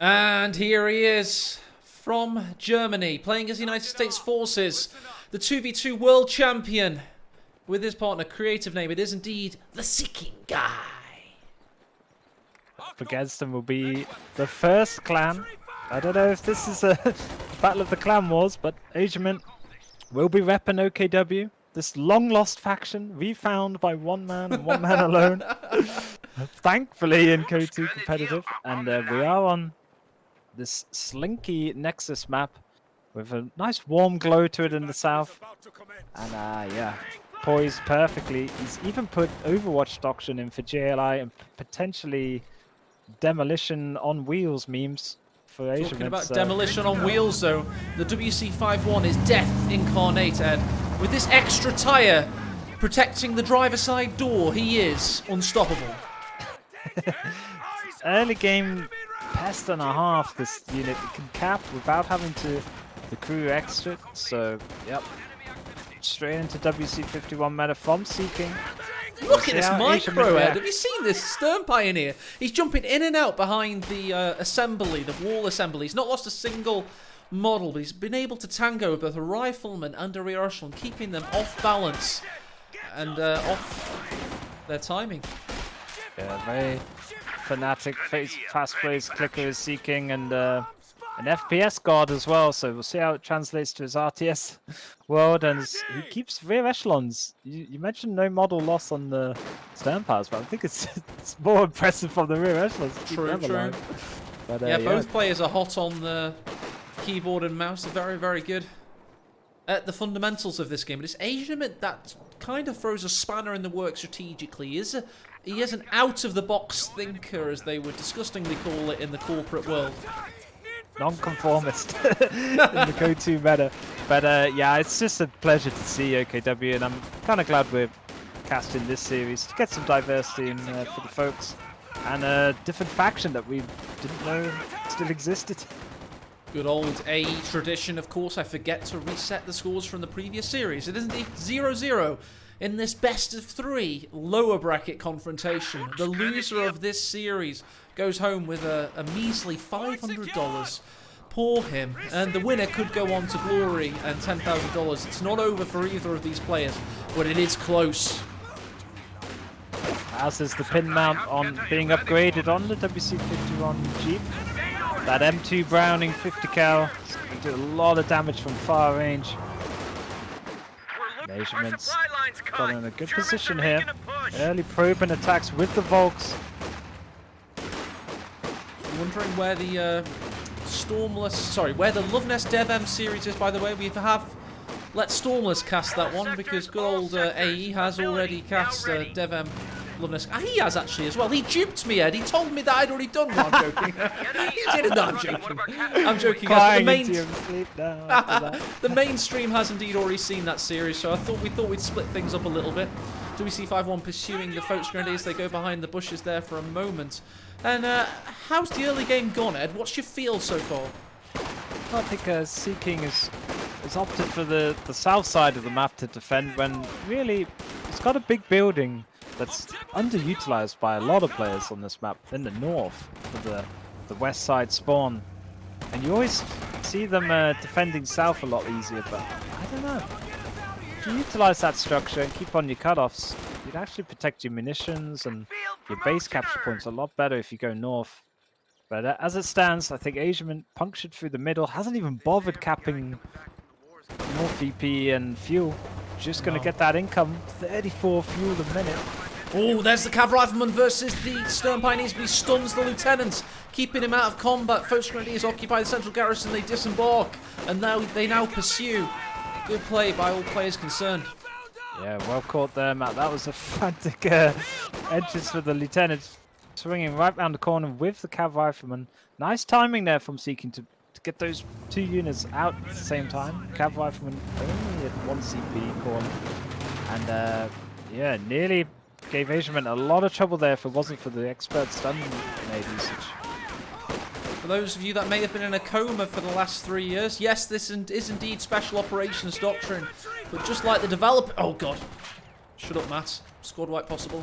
And here he is from Germany, playing as the United States Forces, the 2v2 world champion. With his partner, creative name, it is indeed the Seeking Guy. Up against him will be the first clan. I don't know if this is a battle of the clan wars, but Asiamint will be repping OKW. This long-lost faction refound by one man and one man alone. Thankfully in Co2 competitive. And we are on this slinky Nexus map with a nice warm glow to it in the south. And yeah, poised perfectly. He's even put Overwatch Doctrine in for JLI and potentially demolition on wheels memes for Asiamint. Talking about demolition on wheels, though, the WC51 is death incarnate, Ed. With this extra tyre protecting the driver's side door, he is unstoppable. Early game pest and a half this unit can cap without having to accrue extra. So, yep. Straight into WC51 meta from Seeking. Look at this micro, Ed. Have you seen this Stern Pioneer? He's jumping in and out behind the assembly, the wall assembly. He's not lost a single model, but he's been able to tango with both a rifleman and a rear echelon, keeping them off balance and off their timing. Yeah, very fanatic, fast-paced clicker is Seeking, and an FPS guard as well, so we'll see how it translates to his RTS world, and he keeps rear echelons. You mentioned no model loss on the stern powers, but I think it's more impressive from the rear echelons. True. But, yeah, both players are hot on the keyboard and mouse. They're very, very good at the fundamentals of this game. But it's Asiamint that kind of throws a spanner in the works strategically. He is an out-of-the-box thinker, as they would disgustingly call it in the corporate world. Non-conformist in the go-to meta. But yeah, it's just a pleasure to see OKW, and I'm kind of glad we're casting this series to get some diversity in for the folks, and a different faction that we didn't know still existed. Good old AE tradition, of course. I forget to reset the scores from the previous series. It is indeed 0-0 in this best-of-3 lower bracket confrontation. The loser of this series goes home with a measly $500. Poor him. And the winner could go on to glory and $10,000. It's not over for either of these players, but it is close. As is the pin mount on being upgraded on the WC51 Jeep. That M2 Browning 50 cal is going to do a lot of damage from far range. Asiamint's got in a good position here. Early probing attacks with the Volks. Wondering where the where the Loveness DevM series is, by the way. We have let Stormless cast that one because good old AE has already cast DevM Loveness. He has actually as well. He duped me, Ed. He told me that I'd already done one. I'm joking. He didn't. No, I'm joking. I'm joking. The mainstream has indeed already seen that series, so we thought we'd split things up a little bit. WC51 pursuing the Folks Grenadiers. They go behind the bushes there for a moment. And how's the early game gone, Ed? What's your feel so far? I think Seeking has opted for the south side of the map to defend, when really it's got a big building that's underutilized by a lot of players on this map in the north for the west side spawn. And you always see them defending south a lot easier, but I don't know. If you utilize that structure and keep on your cutoffs, you'd actually protect your munitions and your base capture points a lot better if you go north. But as it stands, I think Asiamint punctured through the middle, hasn't even bothered capping North VP and fuel. Just going to get that income, 34 fuel a minute. Oh, there's the Cav Rifleman versus the Stern Pioneers, but he stuns the Lieutenant, keeping him out of combat. Folks Grenadiers occupy the central garrison, they disembark, and they now pursue. Good play by all players concerned. Yeah, well caught there, Matt. That was a frantic entrance for the Lieutenant, swinging right round the corner with the Cav Rifleman. Nice timing there from Seeking to get those two units out at the same time. Cav Rifleman only at 1 CP corner. And yeah, nearly gave Asiamint a lot of trouble there if it wasn't for the expert stun grenade usage. For those of you that may have been in a coma for the last 3 years, yes, this is indeed Special Operations Doctrine. But just like the developer... Oh, God. Shut up, Matt. squad wipe possible.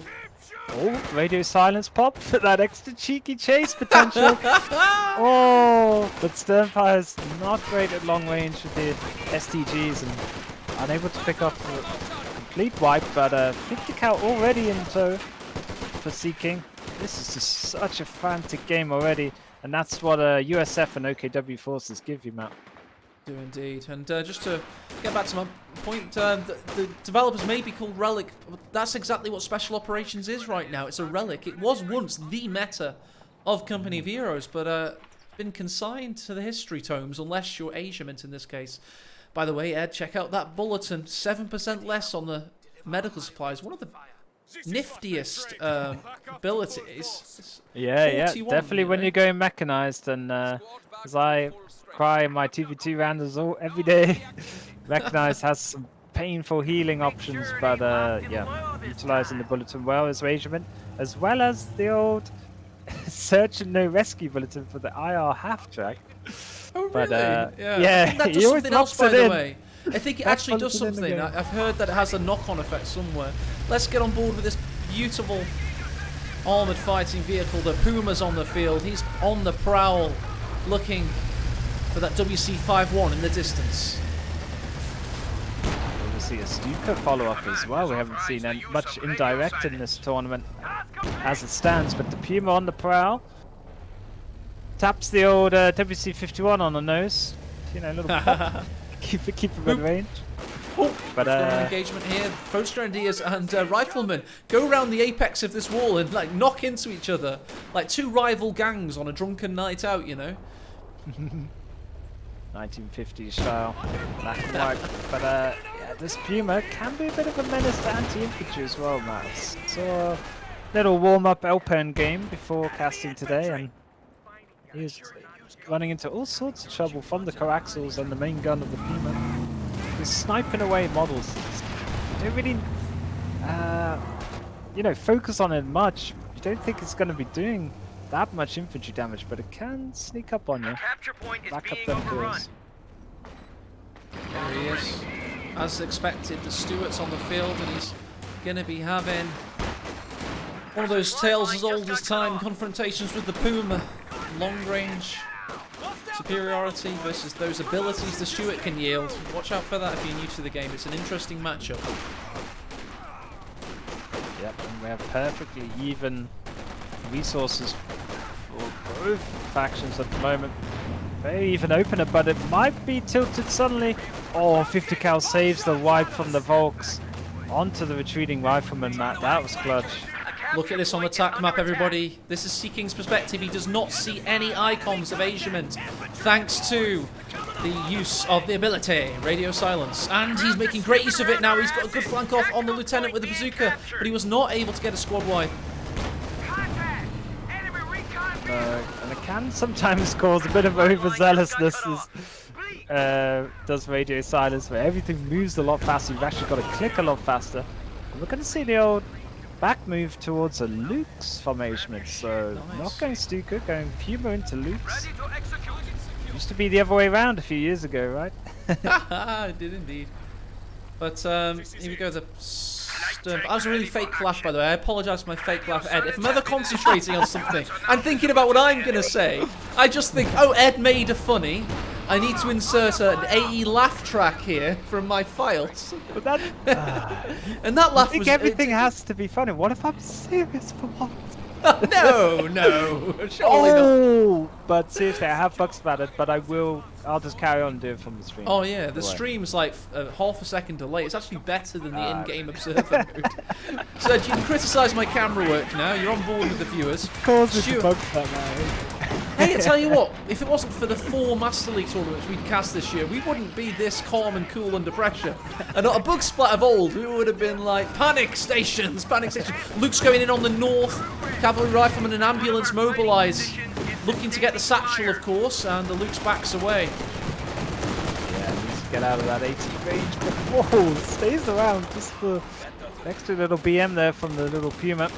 Oh, radio silence pop for that extra cheeky chase potential. Oh, but Sternfire's not great at long range with the STGs and unable to pick up a complete wipe, but 50 cal already in tow for Seeking. This is just such a frantic game already, and that's what USF and OKW forces give you, Matt. Do indeed. And just to get back to my point, the developers may be called Relic, but that's exactly what Special Operations is right now. It's a relic. It was once the meta of Company of Heroes, but been consigned to the history tomes, unless you're Asiamint in this case. By the way, Ed, check out that bulletin. 7% less on the medical supplies. One of the niftiest abilities. Yeah, definitely when you're going mechanized, and as I cry in my TV2 randoms every day, mechanized has some painful healing options, but yeah, utilizing the bulletin well as Asiamint, as well as the old search and no rescue bulletin for the IR half track. Oh, really? But yeah. I think that does something else, by the way. I think it actually does something. I've heard that it has a knock-on effect somewhere. Let's get on board with this beautiful armoured fighting vehicle. The Puma's on the field. He's on the prowl, looking for that WC-51 in the distance. We'll see a Stuka follow-up as well. We haven't seen much indirect in this tournament as it stands, but the Puma on the prowl. Taps the old WC-51 on the nose. You know, a little pop. keep him in range. Oh, but engagement here. Both Grenadiers and Riflemen go around the apex of this wall and like knock into each other, like two rival gangs on a drunken night out. You know. 1950s style, black and white. But yeah, this Puma can be a bit of a menace to anti-infantry as well, Matt. So a little warm-up Alpen game before casting today, and he's running into all sorts of trouble from the coaxials and the main gun of the Puma. He's sniping away models. You don't really, you know, focus on it much. You don't think it's going to be doing that much infantry damage, but it can sneak up on you. Back up them kills. There he is. As expected, the Stuart's on the field, and he's going to be having one of those tales as old as time confrontations with the Puma. Long range superiority versus those abilities the Stuart can yield. Watch out for that if you're new to the game. It's an interesting matchup. Yep, and we have perfectly even resources for both factions at the moment. Very even opener, but it might be tilted suddenly. Oh, 50 cal saves the wipe from the Volks onto the retreating rifleman, Matt. That was clutch. Look at this on the TAC map, everybody. This is Seeking's perspective. He does not see any icons of Asiamint, thanks to the use of the ability, radio silence. And he's making great use of it now. He's got a good flank off on the lieutenant with the bazooka, but he was not able to get a squad wide. And it can sometimes cause a bit of overzealousness as does radio silence, where everything moves a lot faster. You've actually got to click a lot faster. And we're going to see the old back move towards a Luke's formation. So nice. Not going Stuka, going Puma into Luke's. Used to be the other way around a few years ago, right? It did indeed. But here we go. That was a really fake laugh, by the way. I apologise for my fake laugh, Ed. If I'm ever concentrating on something and thinking about what I'm going to say, I just think, oh, Ed made a funny. I need to insert an AE laugh track here from my files. But that, and that laugh I think was... everything has to be funny. What if I'm serious for once? No, surely not. But seriously, I have bugs about it, but I'll just carry on and do it from the stream. Oh yeah, the stream's like half a second delay. It's actually better than the in-game observer mode. So you can criticise my camera work now. You're on board with the viewers. Of course it's bugs that way. Hey, I tell you what, if it wasn't for the 4 Master League tournaments we'd cast this year, we wouldn't be this calm and cool under pressure. And not a bug splat of old, we would have been like, panic stations, panic stations. Luke's going in on the north, cavalry rifleman and ambulance mobilise. Looking to get the satchel, of course, and the Luke's backs away. Yeah, needs to get out of that 80 range, but whoa, stays around just for extra little BM there from the little Puma.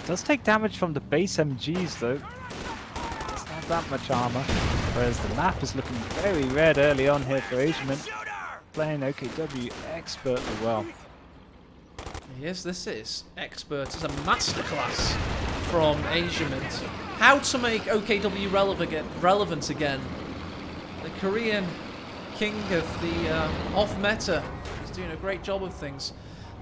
Does take damage from the base MGs though. That much armor, whereas the map is looking very red early on here for Asiamint. Playing OKW expertly well. Yes, this is expert as a masterclass from Asiamint. How to make OKW relevant again. The Korean king of the off-meta is doing a great job of things.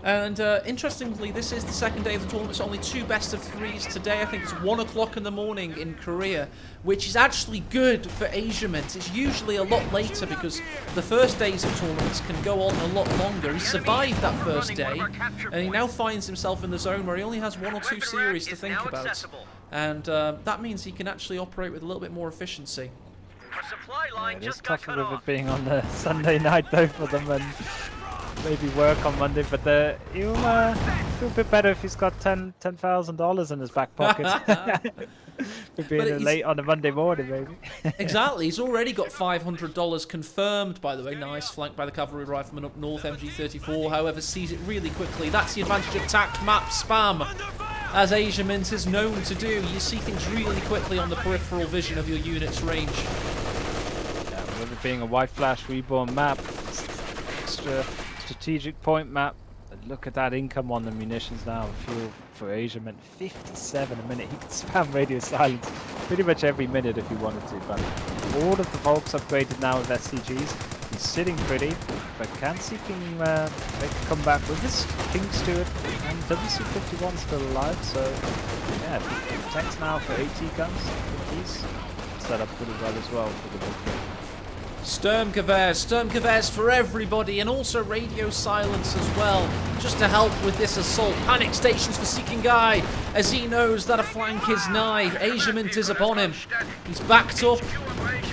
And interestingly, this is the second day of the tournament. It's only 2 best-of-3s today. I think it's 1 o'clock in the morning in Korea, which is actually good for Asiamint. It's usually a lot later because the first days of tournaments can go on a lot longer. He survived that first day, and he now finds himself in the zone where he only has 1 or 2 series to think about. And that means he can actually operate with a little bit more efficiency. Yeah, it is tougher with it being on the Sunday night though for them, and maybe work on Monday, but he'll feel a bit better if he's got $10,000 in his back pocket. For being late on a Monday morning, maybe. Exactly, he's already got $500 confirmed, by the way. Nice flank by the cavalry rifleman up north, MG34, however, sees it really quickly. That's the advantage of tact map spam, as Asiamint is known to do. You see things really quickly on the peripheral vision of your unit's range. Yeah, with it being a white flash reborn map, extra strategic point map. Look at that income on the munitions now. Fuel for Asiamint, 57 a minute. He can spam radio silence pretty much every minute if he wanted to. But all of the Volks upgraded now with SCGs. He's sitting pretty, but can Seeking make a comeback with his King Steward and WC-51 still alive. So yeah, if he protects now for AT guns, I think he's set up pretty well as well for the big game. Sturmgewehrs for everybody, and also radio silence as well, just to help with this assault. Panic stations for Seeking Guy, as he knows that a flank is nigh. Asiamint is upon him. He's backed up.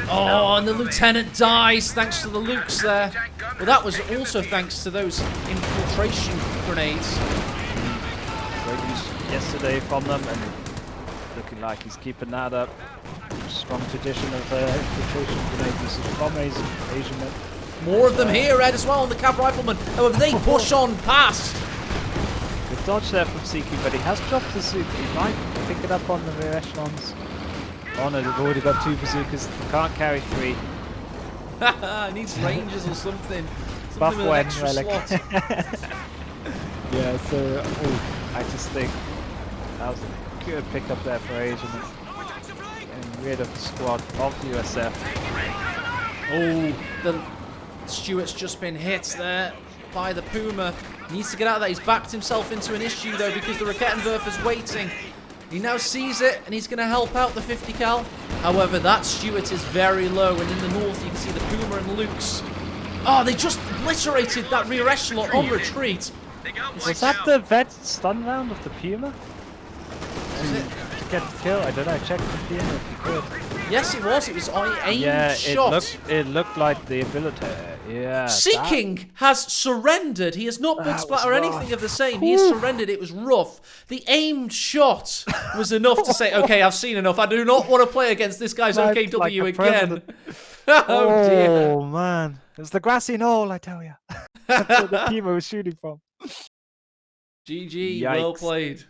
Oh, and the lieutenant dies thanks to the Lukes there. Well, that was also thanks to those infiltration grenades. Great use yesterday from them, and looking like he's keeping that up. Strong tradition of infiltration grenade usage from Asiamint. More of them here, Ed, as well, on the Cav Rifleman. However, they push on past. Good dodge there from Seeking, but he has dropped the Zuka. He might pick it up on the rear echelons. Oh no, they've already got 2 bazookas. They can't carry 3. Haha, needs ranges or something. Buff with an when, extra relic. slot. Yeah, so I just think that was a good pickup there for Asiamint. Getting rid of the squad of USF. Oh, the Stuart's just been hit there by the Puma. He needs to get out of there. He's backed himself into an issue though because the Rakettenwerfer's waiting. He now sees it and he's going to help out the 50 cal. However, that Stuart is very low, and in the north you can see the Puma and Luke's. Oh, they just obliterated that rear echelon on retreat. Was that the vet stun round of the Puma? To get the kill? I don't know. Check the Puma if you could. Yes, it was. It was aimed yeah, shot. It looked like the ability. Yeah. Seeking has surrendered. He has not put splat or anything of the same. He has surrendered. It was rough. The aimed shot was enough to say, okay, I've seen enough. I do not want to play against this guy's OKW again. Oh dear. Oh man. It was the grassy knoll, I tell you. That's where the Puma was shooting from. GG, Yikes. well played.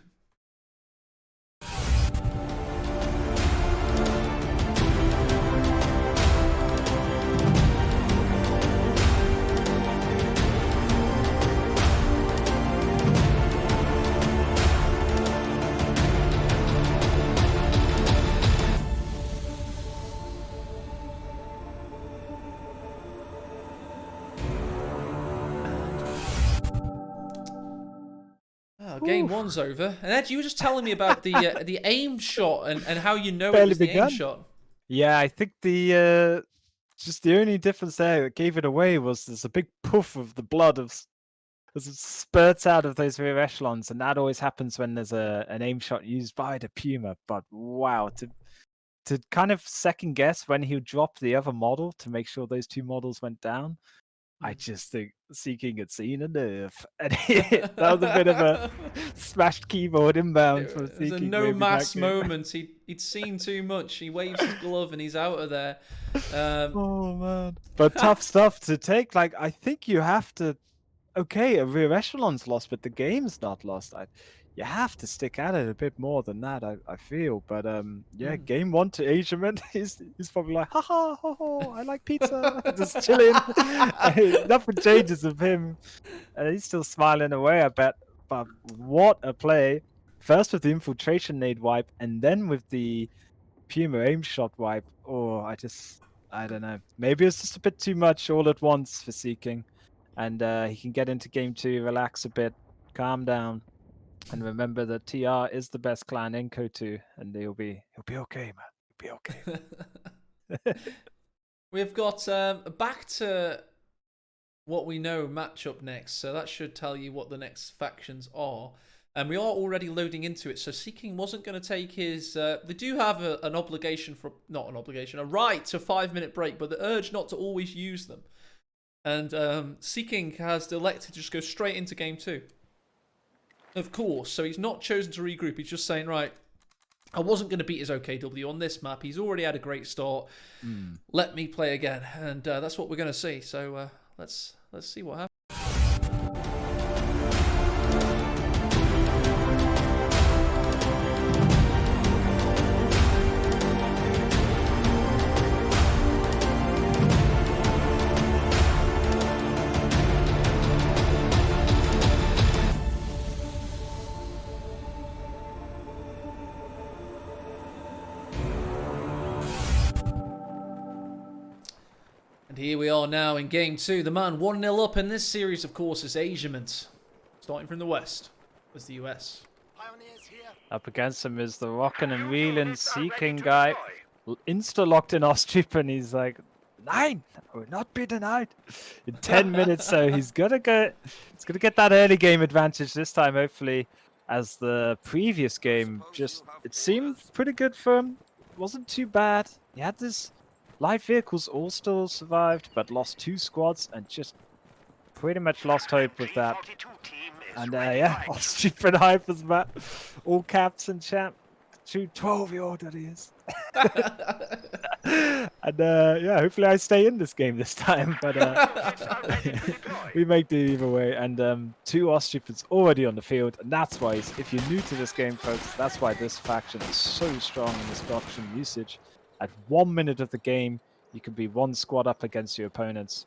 Game 1's over. And Ed, you were just telling me about the aim shot and how you know it was the aim shot. Yeah, I think just the only difference there that gave it away was there's a big poof of the blood as it spurts out of those rear echelons, and that always happens when there's an aim shot used by the Puma. But wow, to kind of second guess when he would drop the other model to make sure those 2 models went down. I just think Seeking had seen a nerve. And that was a bit of a smashed keyboard inbound from Seeking. It was a no-mass moment. He'd seen too much. He waves his glove and he's out of there. Oh, man. But tough stuff to take. Like, I think you have to... Okay, a rear echelon's lost, but the game's not lost. You have to stick at it a bit more than that, I feel. But yeah, game 1 to Asiamint, he's probably like, ha ha ha ha, I like pizza, just chilling. Nothing changes with him, and he's still smiling away, I bet. But what a play. First with the infiltration nade wipe, and then with the Puma aim shot wipe. Oh, I don't know. Maybe it's just a bit too much all at once for Seeking. And he can get into game 2, relax a bit, calm down, and remember that TR is the best clan in Co2, and he'll be okay, man. He'll be okay. We've got back to what we know matchup next, so that should tell you what the next factions are. And we are already loading into it, so Seeking wasn't going to take his... they do have an obligation for... Not an obligation, a right to 5-minute break, but the urge not to always use them. And Seeking has elected to just go straight into game 2. Of course, so he's not chosen to regroup. He's just saying, right, I wasn't going to beat his OKW on this map. He's already had a great start. Let me play again. And that's what we're going to see. So let's see what happens. And here we are now in game 2. The man 1-0 up in this series, of course, is Asiamint. Starting from the west was the US. Up against him is the rockin' and reelin' Seeking guy. Insta-locked in Ostrip, and he's like, 9! I will not be denied. In 10 minutes, so he's gonna get that early game advantage this time, hopefully, as the previous game it seemed pretty good for him. It wasn't too bad. He had this light vehicles all still survived, but lost 2 squads and just pretty much lost hope with that. And yeah, Ostrip and Hypers, Matt. All caps and chat. 12-year-old that he is. And yeah, hopefully I stay in this game this time. But we make do either way. And 2 Ostrippers already on the field. And that's why, if you're new to this game, folks, that's why this faction is so strong in this doctrine usage. At 1 minute of the game, you can be 1 squad up against your opponents.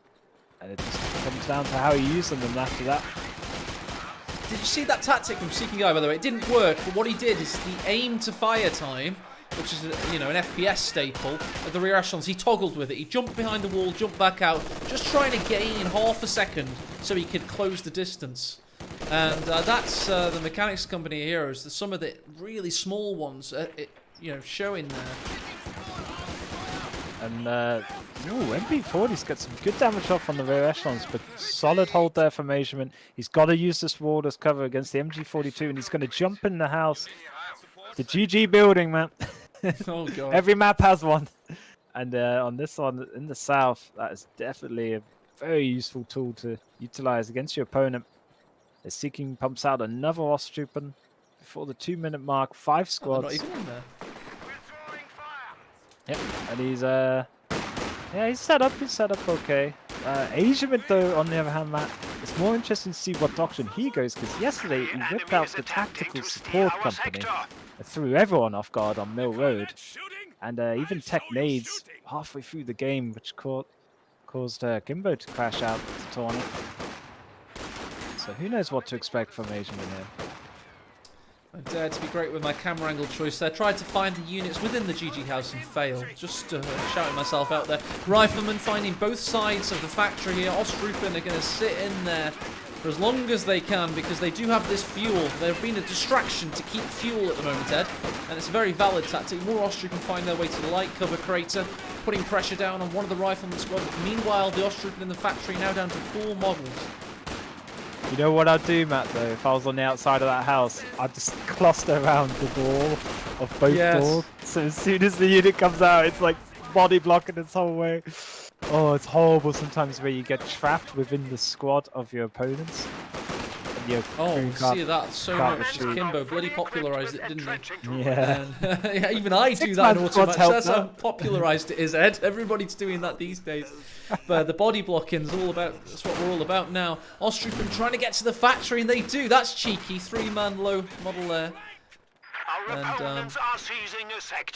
And it just comes down to how you use them, and after that... Did you see that tactic from Seeking Guy, by the way? It didn't work, but what he did is the aim to fire time, which is, an FPS staple, at the rear echelons, he toggled with it. He jumped behind the wall, jumped back out, just trying to gain half a second so he could close the distance. And that's the Mechanics Company heroes. There's some of the really small ones, showing there. And MP40's got some good damage off on the rear echelons, but solid hold there from Asiamint. He's got to use this wall as cover against the MG42, and he's going to jump in the house. The GG building, man. Oh, God. Every map has one. And on this one, in the south, that is definitely a very useful tool to utilize against your opponent. The Seeking pumps out another Ostrupen before the 2-minute mark. 5 squads. Not even in there. Yep, and he's set up. He's set up okay. Asiamint, though, on the other hand, Matt, it's more interesting to see what doctrine he goes, because yesterday he whipped out the tactical support company and threw everyone off guard on Mill Road, and even tech nades halfway through the game, which caused Gimbo to crash out the tournament. So who knows what to expect from Asiamint here. I dared to be great with my camera angle choice there. Tried to find the units within the GG house and failed. Just shouting myself out there. Riflemen finding both sides of the factory here. Ostrupen are going to sit in there for as long as they can because they do have this fuel. They've been a distraction to keep fuel at the moment, Ed. And it's a very valid tactic. More Ostrupen find their way to the light cover crater, putting pressure down on one of the riflemen squad. Meanwhile, the Ostrupen in the factory now down to 4 models. You know what I'd do, Matt, though, if I was on the outside of that house? I'd just cluster around the door of both doors. So as soon as the unit comes out, it's like body blocking its whole way. Oh, it's horrible sometimes where you get trapped within the squad of your opponents. Oh, see that so much. Kimbo bloody popularised it, didn't he? Yeah. Yeah, even I do that in Automatch. That's how popularised it is, Ed. Everybody's doing that these days. But the body blocking is all about. That's what we're all about now. Ostrupen trying to get to the factory, and they do. That's cheeky. 3-man low model there. And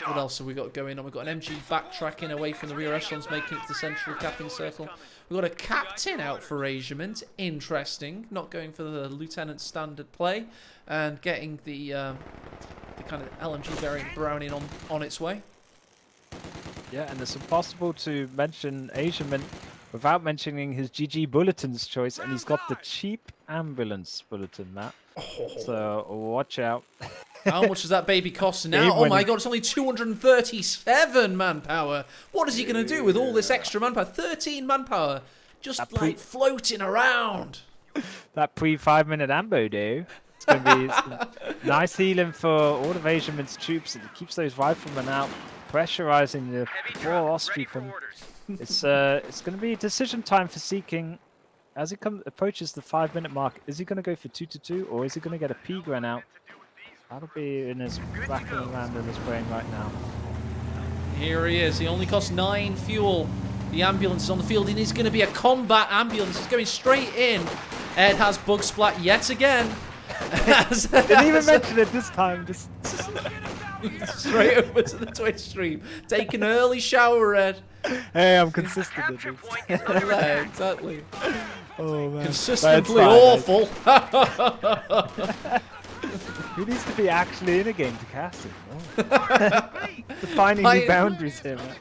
what else have we got going on? We've got an MG backtracking away from the rear echelons, making it to the central capping circle. We've got a captain out for Asiamint. Interesting. Not going for the lieutenant standard play. And getting the kind of LMG variant Browning on its way. Yeah, and it's impossible to mention Asiamint without mentioning his GG Bulletins choice, and he's got the cheap ambulance bulletin, Matt. So watch out. How much does that baby cost now? Oh my god, it's only 237 manpower. What is he going to do with all this extra manpower? 13 manpower. Just like floating around. That pre-5 minute ambo, dude. It's going to be nice healing for all of Asiamint's troops. It keeps those riflemen out, pressurizing the poor Ostrypen. It's going to be decision time for Seeking. As he approaches the 5 minute mark, is he going to go for 2-2, or is he going to get a P-Gren out? That'll be in his racking around in his brain right now. Here he is. He only costs 9 fuel. The ambulance is on the field, and he's going to be a combat ambulance. He's going straight in. Ed has bug splat yet again. Didn't even mention it this time. Just straight over to the Twitch stream. Take an early shower, Ed. Hey, I'm consistent at this. Yeah, exactly. Oh man. Consistently awful. Who needs to be actually in a game to cast it? Oh. Defining new boundaries here, man.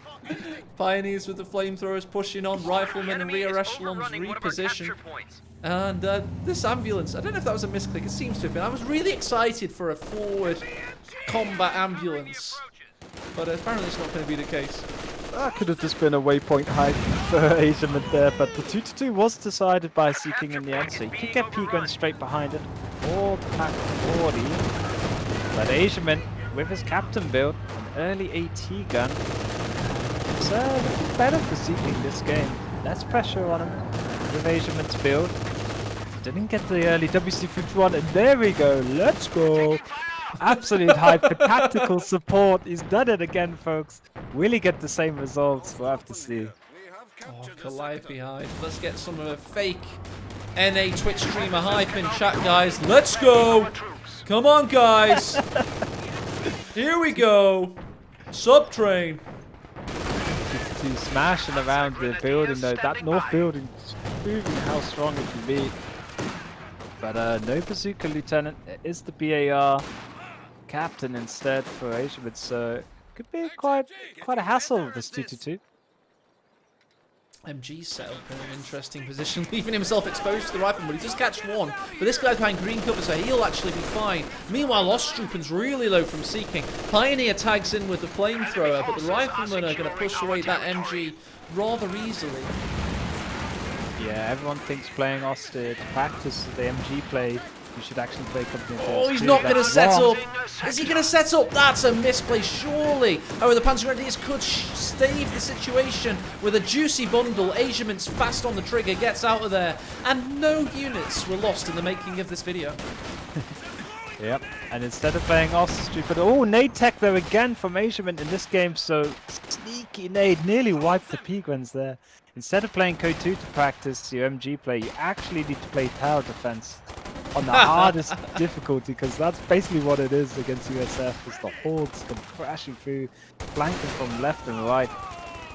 Pioneers with the flamethrowers pushing on, riflemen and rear echelons reposition. And this ambulance, I don't know if that was a misclick, it seems to have been. I was really excited for a forward combat ambulance, but apparently it's not going to be the case. That could have just been a waypoint hype for Asiamint there, but the 2-2 was decided by Seeking in the end, so he could get P-Gun straight behind it, or pack 40. But Asiamint, with his captain build, an early AT gun, it's looking better for Seeking this game. Less pressure on him with Asiamint's build. Didn't get the early WC-51, and there we go, let's go! Absolute hype for tactical support. He's done it again, folks. Will he get the same results? We'll have to see. Oh, Calliope hype. Let's get some of a fake NA Twitch streamer hype in chat, guys. Let's go! Come on, guys! Here we go! Subtrain. To smashing around the building, though. That north building is proving how strong it can be. But no bazooka lieutenant. It is the BAR captain instead for Asiamint, so it could be quite a hassle with this 2-2. MG's set up in an interesting position, leaving himself exposed to the rifleman, but he does catch one. But this guy's behind green cover, so he'll actually be fine. Meanwhile, Ostrypen's really low from Seeking. Pioneer tags in with the flamethrower, but the riflemen are going to push away that MG rather easily. Yeah, everyone thinks playing Ost to practice the MG play. You should actually play Company Affairs. Oh, he's not going to set up. Is he going to set up? That's a misplay, surely. Oh, the Panzer Grenadiers could stave the situation with a juicy bundle. Asiamint's fast on the trigger, gets out of there, and no units were lost in the making of this video. Yep, and instead of playing Ostrypen, oh, nade tech there again from Asiamint in this game, so sneaky nade, nearly wiped the P-Guns there. Instead of playing Code 2 to practice your MG play, you actually need to play tower defense on the hardest difficulty, because that's basically what it is against USF, is the hordes come crashing through, flanking from left and right.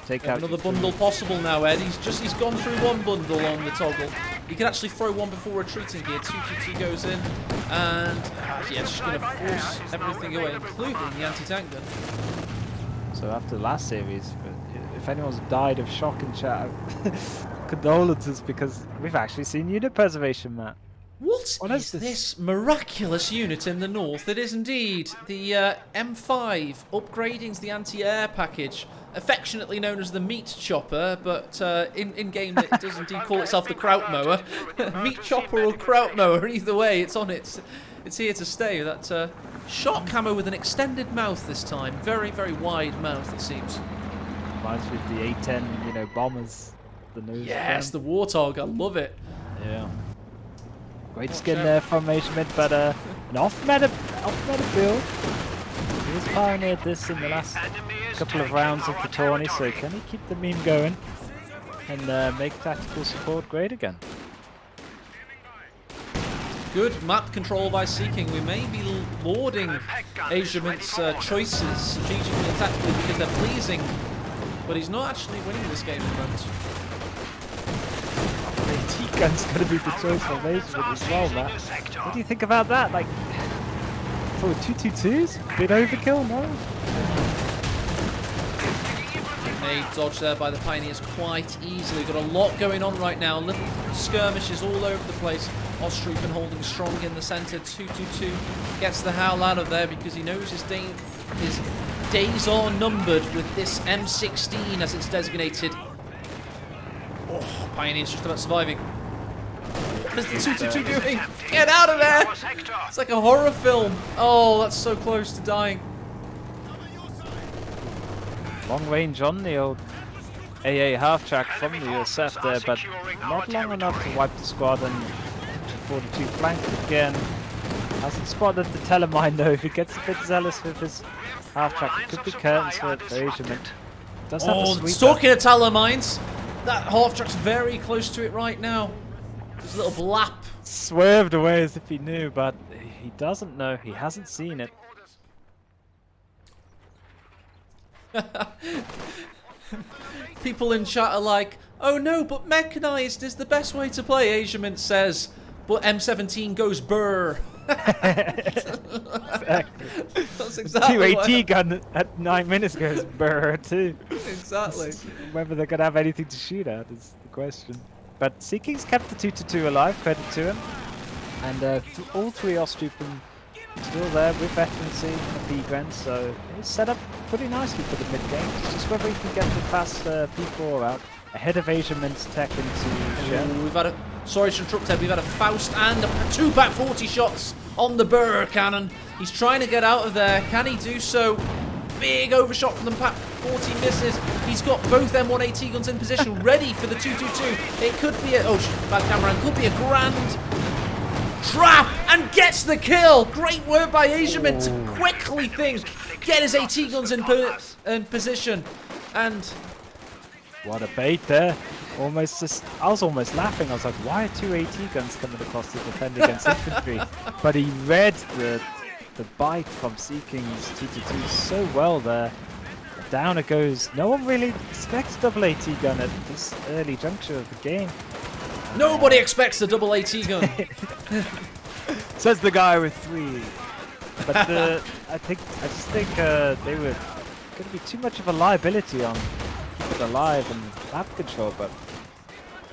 Take out another bundle possible now, Ed. He's gone through one bundle on the toggle. He can actually throw one before retreating here. 2-2-2 goes in, and yeah, just going to force everything away, including the anti-tank gun. So after the last series, if anyone's died of shock in chat, condolences, because we've actually seen unit preservation, Matt. What is this miraculous unit in the north? It is indeed the M5 upgrading the anti-air package, affectionately known as the meat chopper, but in game it does indeed call itself the kraut mower. Meat chopper or kraut mower, either way, it's on it. It's here to stay. That shock camo with an extended mouth this time, very very wide mouth it seems. Reminds me of the A-10, you know, bombers. The nose. Yes, the Warthog. I love it. Yeah. Great skin there from Asiamint, but an off-meta build. He's pioneered this in the last couple of rounds of the tourney, so can he keep the meme going and make tactical support great again? Good map control by Seeking. We may be lauding Asiamint's choices strategically and tactically because they're pleasing, but he's not actually winning this game at the moment. AT gun's going to be the choice for Asiamint as well, Matt. What do you think about that? Like, for 2-2-2s? Bit overkill, no? A dodge there by the Pioneers quite easily. Got a lot going on right now. Little skirmishes all over the place. Ostrupen holding strong in the center. 2-2-2 gets the howl out of there because he knows his days are numbered with this M16 as it's designated. Oh, Pioneers just about surviving. What is the 2-2-2 doing? Get out of there! It's like a horror film. Oh, that's so close to dying. Long range on the old AA half-track from the USF there, but not long enough to wipe the squad, and 42 flanked again. Hasn't spotted the telemine though. If he gets a bit zealous with his half-track, it could be curtains for Asiamint. Does have a sweeper. Talking of telemines, that half-track's very close to it right now. There's a little blap. Swerved away as if he knew, but he doesn't know. He hasn't seen it. People in chat are like, oh no, but mechanized is the best way to play, Asiamint says, but M17 goes burr. Exactly. That's exactly 2AT gun at 9 minutes goes burr too. Exactly. Whether they're going to have anything to shoot at is the question. But Seeking's kept the 2-2 alive, credit to him. And all three Ostrupen still there with veterancy and B-Gren, so it's set up pretty nicely for the mid-game. It's just whether he can get the fast P4 out ahead of Asiamint's tech into Shen. We've had a, sorry to interrupt Ted, we've had a Faust and a 2 Pak 40 shots on the Burr cannon. He's trying to get out of there. Can he do so? Big overshot from the Pak 40 misses. He's got both M1 AT guns in position, ready for the 2-2-2. It could be a, oh, bad camera, and could be a grand trap, and gets the kill. Great work by Asiamint to quickly think, get his AT guns in position, and what a bait there. Almost just, I was almost laughing. I was like, why are 2 AT guns coming across to defend against infantry? But he read the bite from Seeking's 2-2-2 so well there. Down it goes. No one really expects double AT gun at this early juncture of the game. Nobody expects the double AT gun. Says the guy with 3. But I just think they were going to be too much of a liability on keep it alive and map control. But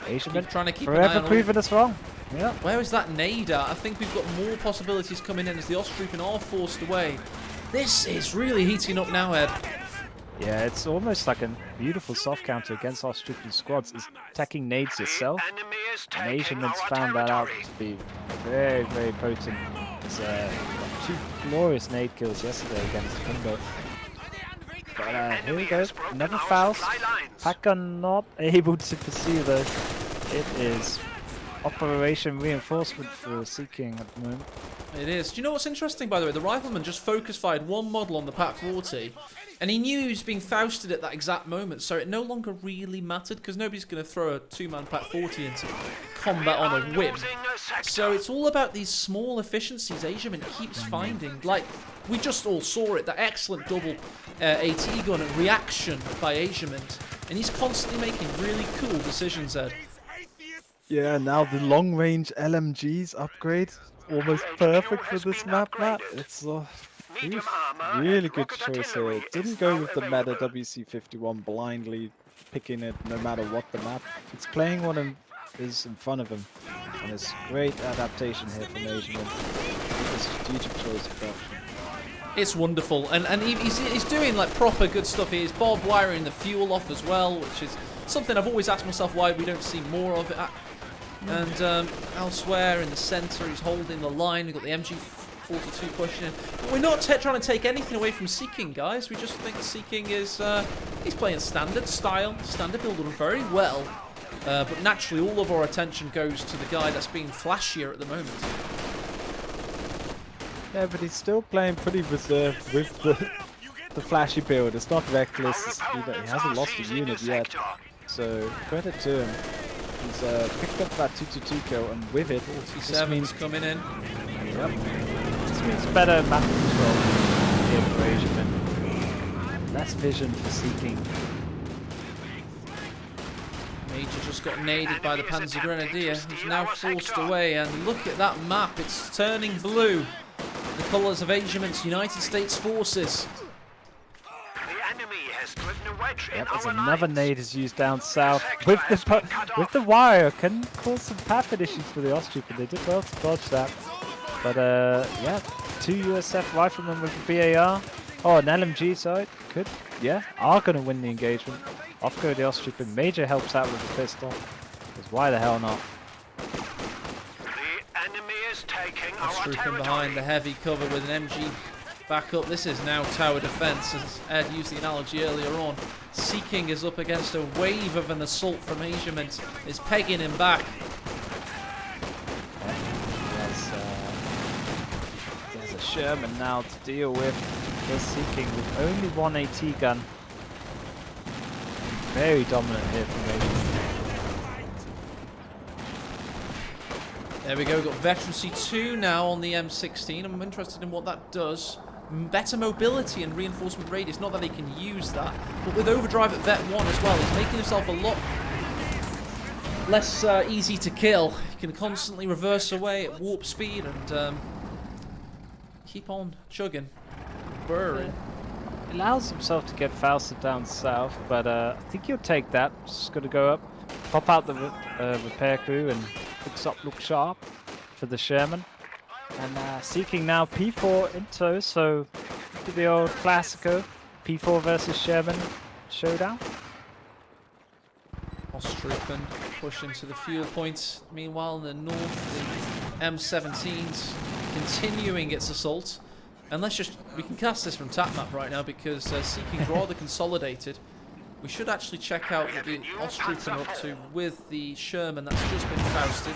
Asiamint trying to keep forever proving us wrong. Yeah. Where is that nade at? I think we've got more possibilities coming in as the Ostrupen are forced away. This is really heating up now, Ed. Yeah, it's almost like a beautiful soft counter against Ostrupen squads. Is attacking nades yourself, and Asiamint's found that out to be very, very potent. He's got 2 glorious nade kills yesterday against Kumbo. But here we go, another Faust. Pak gun not able to pursue though. It is Operation Reinforcement for Seeking at the moment. It is. Do you know what's interesting, by the way? The rifleman just focus fired one model on the Pak 40, and he knew he was being Fausted at that exact moment, so it no longer really mattered, because nobody's going to throw a 2-man Pak 40 into combat on a whim. So it's all about these small efficiencies Asiamint keeps finding. Like, we just all saw it, that excellent double AT gun and reaction by Asiamint, and he's constantly making really cool decisions, Ed. Yeah, now the long-range LMGs upgrade, almost perfect for this map, Matt. It's really good choice here. It didn't go with the meta WC51 blindly picking it no matter what the map. It's playing what is in front of him, and it's great adaptation here from Asiamint. It's a strategic choice of option. It's wonderful, and he's doing like proper good stuff here. He's barbed wiring the fuel off as well, which is something I've always asked myself why we don't see more of it. And elsewhere in the centre, he's holding the line. We've got the MG42 pushing in. But we're not trying to take anything away from Seeking, guys. We just think Seeking is he's playing standard style, standard builder very well. But naturally, all of our attention goes to the guy that's being flashier at the moment. Yeah, but he's still playing pretty reserved with the flashy build. It's not reckless. He hasn't lost a unit yet, so credit to him. He's picked up that 2-2 kill, and with it, this 47's means, coming in. yep, this means better map control here for Asiamint. Less vision for Seeking. Major just got naded by the Panzer Grenadier, who's now forced away, and look at that map, it's turning blue. The colours of Asiamint's United States forces. Yep, there's another nade is used down south with the wire. Can cause some pattern issues for the Austrian. They did well to dodge that. But yeah, 2 USF riflemen with a BAR. Oh, an LMG side are gonna win the engagement. Off go the Austrian. Major helps out with the pistol. Because why the hell not? The enemy is taking our Austrian territory. behind the heavy cover with an MG backup. This is now tower defense, as Ed used the analogy earlier on. Seeking is up against a wave of an assault from Asiamint. Is pegging him back. There's a Sherman now to deal with. They're Seeking with only one AT gun. Very dominant here from Asiamint. There we go, we've got Veterancy 2 now on the M16. I'm interested in what that does. Better mobility and reinforcement radius. Not that he can use that, but with overdrive at Vet 1 as well, he's making himself a lot less easy to kill. He can constantly reverse away at warp speed and keep on chugging, burring. He allows himself to get faster down south, but I think he'll take that. Just got to go up, pop out the repair crew and fix up, look sharp for the Sherman. And Seeking now P4 in tow, so the old Classico P4 versus Sherman showdown. Austrian push into the fuel points. Meanwhile, in the north, the M17's continuing its assault. And we can cast this from tap map right now because Seeking's rather consolidated. We should actually check out what the Austrian are up to with the Sherman that's just been ousted.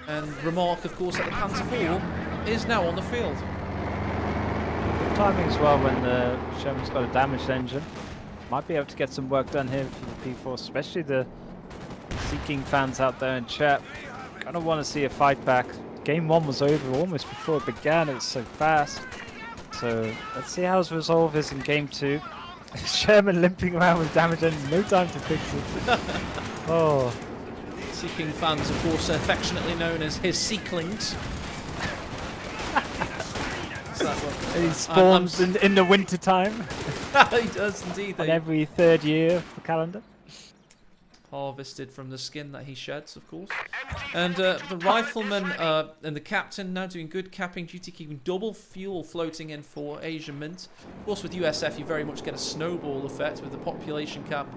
And remark, of course, that the Panzer IV is now on the field. Good timing as well when the Sherman's got a damaged engine. Might be able to get some work done here for the P4, especially the Seeking fans out there in chat. Gonna want to see a fight back. Game 1 was over almost before it began, it was so fast. So let's see how his resolve is in Game 2. Sherman limping around with damaged engine, no time to fix it. Oh. Seeking fans, of course, affectionately known as his Seeklings. He spawns in the winter time. He does indeed. On every third year of the calendar. Harvested from the skin that he sheds, of course. And the rifleman and the captain now doing good capping duty, keeping double fuel floating in for Asiamint. Of course, with USF, you very much get a snowball effect with the population cap.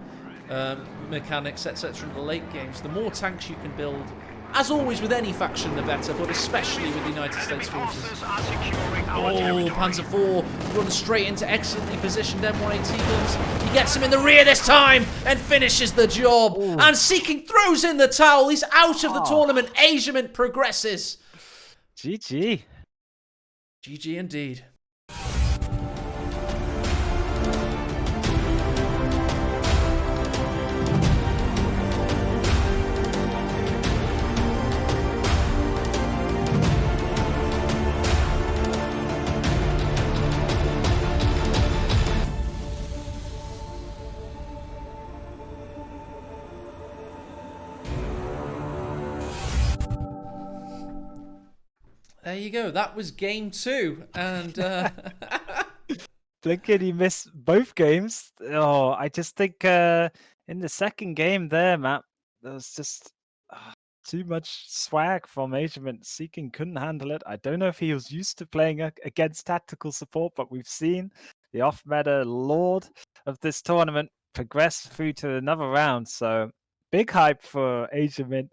Mechanics, etc. in the late games. The more tanks you can build, as always with any faction, the better, but especially with the United States forces. Oh, Panzer IV runs straight into excellently positioned M1AT guns. He gets him in the rear this time and finishes the job. Ooh. And Seeking throws in the towel. He's out of the tournament. Asiamint progresses. GG. GG indeed. There you go. That was game 2, and Blinken, he missed both games. Oh, I just think in the second game there, Matt, there was just too much swag from Asiamint. Seeking couldn't handle it. I don't know if he was used to playing against tactical support, but we've seen the off-meta lord of this tournament progress through to another round. So big hype for Asiamint.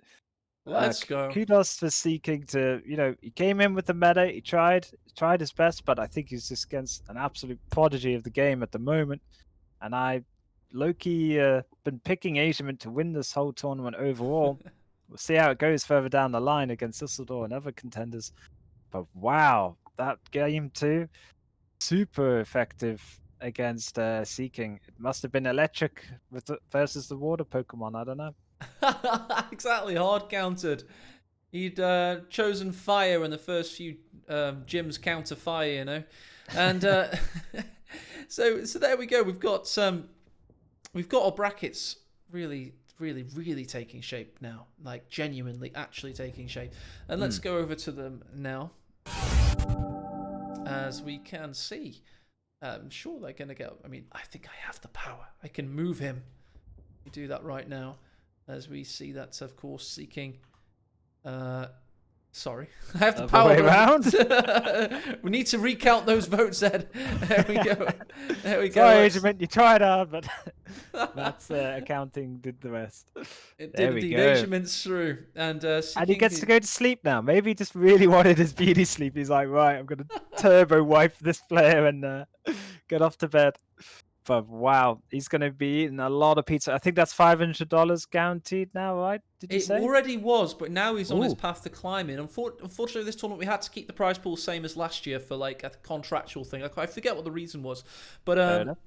Let's go. Kudos for Seeking to, he came in with the meta, he tried his best, but I think he's just against an absolute prodigy of the game at the moment. And I low-key been picking Asiamint to win this whole tournament overall. We'll see how it goes further down the line against Düsseldorf and other contenders. But wow, that game 2, super effective against Seeking. It must have been electric versus the water Pokemon, I don't know. Exactly, hard countered. He'd chosen fire when the first few gyms counter fire, you know, and so there we go. We've got our brackets really taking shape now, like genuinely actually taking shape. And let's go over to them now, as we can see. I'm sure they're gonna get. I mean, I think I have the power. I can move him. We do that right now, as we see that, of course, seeking. Sorry, I have the power. Way around. We need to recount those votes, Ed. There we go. There we go. Sorry, Asiamint, you tried hard, but that's accounting did the rest. It There did we indeed. go. Asiamint's through, and he gets to go to sleep now. Maybe he just really wanted his beauty sleep. He's like, right, I'm gonna turbo wipe this player and get off to bed. But wow, he's gonna be eating a lot of pizza. I think that's $500 guaranteed now, right? Did you It say? already was, but now he's on his Ooh. path to climbing. Unfortunately, this tournament we had to keep the prize pool same as last year for like a contractual thing. I forget what the reason was, but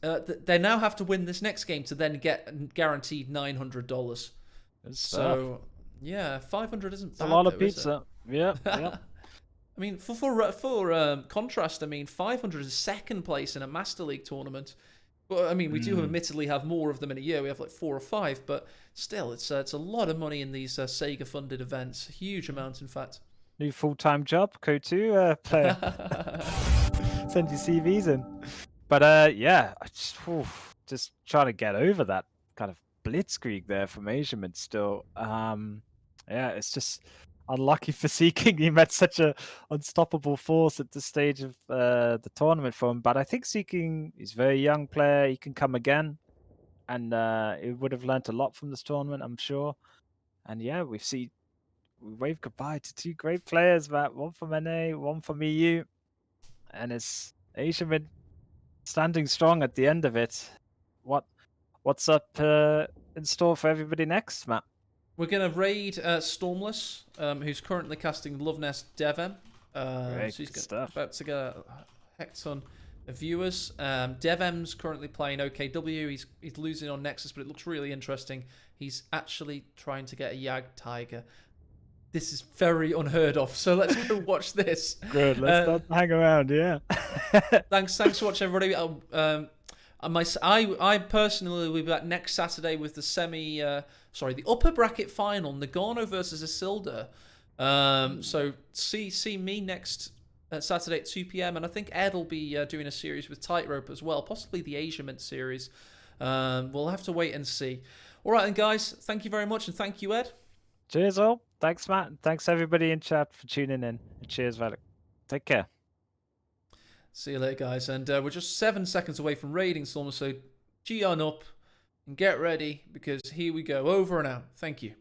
they now have to win this next game to then get guaranteed $900. So yeah, 500 isn't bad. A lot of though, is it? pizza. Yeah, yeah. I mean, for contrast, I mean, 500 is second place in a Master League tournament. Well, I mean, we do admittedly have more of them in a year. We have like 4 or 5, but still, it's a lot of money in these Sega-funded events. A huge amount, in fact. New full-time job, Co2 player. Send your CVs in. But yeah, I just trying to get over that kind of blitzkrieg there from Asiamint still. Yeah, it's just unlucky for Seeking. He met such a unstoppable force at the stage of the tournament for him. But I think Seeking is a very young player. He can come again, and he would have learnt a lot from this tournament, I'm sure. And yeah, we wave goodbye to 2 great players, Matt. One from NA, one from EU, and it's Asiamint standing strong at the end of it. What's up in store for everybody next, Matt? We're going to raid Stormless, who's currently casting Love Nest Devem. Great so he's stuff. about to get a heck ton of viewers. Devem's currently playing OKW. He's losing on Nexus, but it looks really interesting. He's actually trying to get a Yag Tiger. This is very unheard of, so let's go watch this. Good, let's not hang around, yeah. Thanks for watching, everybody. I personally will be back next Saturday with the the upper bracket final, Nagano versus Isilda. So see me next Saturday at 2 p.m. and I think Ed will be doing a series with Tightrope as well, possibly the Asiamint series. We'll have to wait and see. All right, then, guys. Thank you very much, and thank you, Ed. Cheers, all. Thanks, Matt. And thanks, everybody in chat for tuning in. Cheers, Valak. Take care. See you later, guys. And we're just 7 seconds away from raiding Storm, so G on up and get ready, because here we go. Over and out. Thank you.